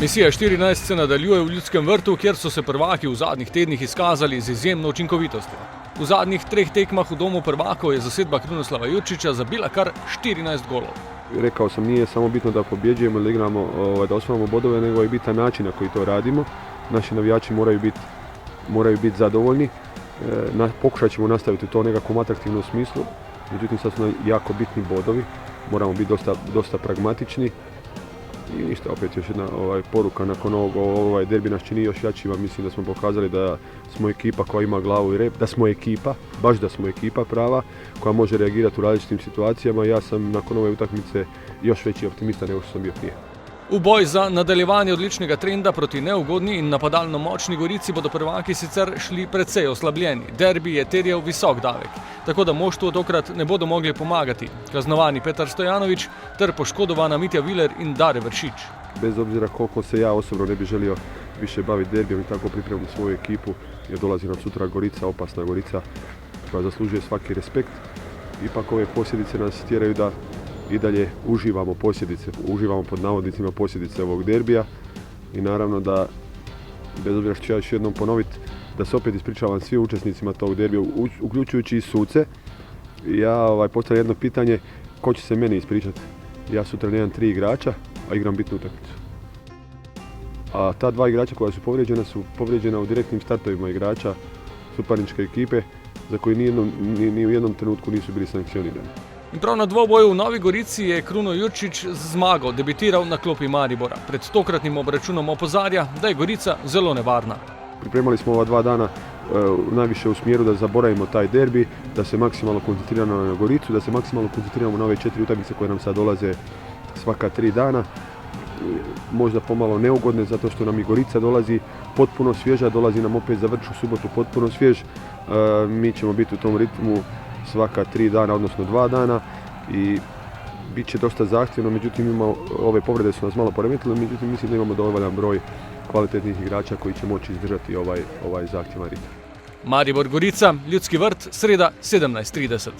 Misija 14 se nadaljuje v Ljudskem vrtu, kjer so se prvaki v zadnjih tednih izkazali z izjemno učinkovitostjo. V zadnjih 3 tekmah v domu prvakov je zasedba Krunoslava Jurčića zabila kar 14 golov. Rekao sam, nije samo bitno da pobjeđujemo ili igramo, da osvajamo bodove, nego je bitan način na koji to radimo. Naši navijači moraju biti zadovoljni. Pokušat ćemo nastaviti to u nekakvom atraktivnom smislu, međutim sad su nam jako bitni bodovi, moramo biti dosta pragmatični. I ništa, opet još jedna poruka nakon ovog derbi nas čini još jačima. Mislim da smo pokazali da smo ekipa koja ima glavu i rep, da smo ekipa, baš da smo ekipa prava, koja može reagirati u različitim situacijama. Ja sam nakon ove utakmice još veći optimista nego što sam bio prije. V boj za nadaljevanje odličnega trenda proti neugodni in napadalno močni Gorici bodo prvaki sicer šli precej oslabljeni. Derbi je terjal visok davek, tako da moštvu tokrat ne bodo mogli pomagati kaznovani Petar Stojanović ter poškodovana Mitja Viler in Dare Vršić. Bez obzira koliko se ja osobno ne bi želio više baviti derbijom i tako pripremiti svoju ekipu, jer dolazi nam sutra Gorica, opasna Gorica koja zaslužuje svaki respekt. Ipak ove posljedice nas tjeraju da i dalje uživamo pod navodnicima posljedice ovog derbija i naravno da, bez obzira što ću ja još jednom ponoviti, da se opet ispričavam svim učesnicima tog derbija, uključujući i suce. Ja postavljam jedno pitanje, ko će se meni ispričati? Ja sutra nemam 3 igrača, a igram bitnu utakmicu. A ta 2 igrača koja su povrijeđena u direktnim startovima igrača suparničke ekipe, za koji ni u jednom trenutku nisu bili sankcionirani. In prav na dvoboju v Novi Gorici je Kruno Jurčić z zmago debitiral na klopi Maribora. Pred tokratnim obračunom opozarja, da je Gorica zelo nevarna. Pripremali smo ova 2 dana najviše u smjeru da zaboravimo taj derbi, da se maksimalno koncentriramo na Goricu, da se maksimalno koncentriramo na ove 4 utakmice koje nam sad dolaze svaka 3 dana. Možda pomalo neugodne zato što nam i Gorica dolazi potpuno svježa, dolazi nam opet za Vrč u subotu potpuno svjež. Mi ćemo biti u tom ritmu svaka 3 dana, odnosno 2 dana i bit će dosta zahtjevno, međutim ove povrede su nas malo poremetile, međutim mislim da imamo dovoljan broj kvalitetnih igrača koji će moći izdržati ovaj zahtjevan ritam. Maribor Gorica, Ljudski vrt, sreda 17:30.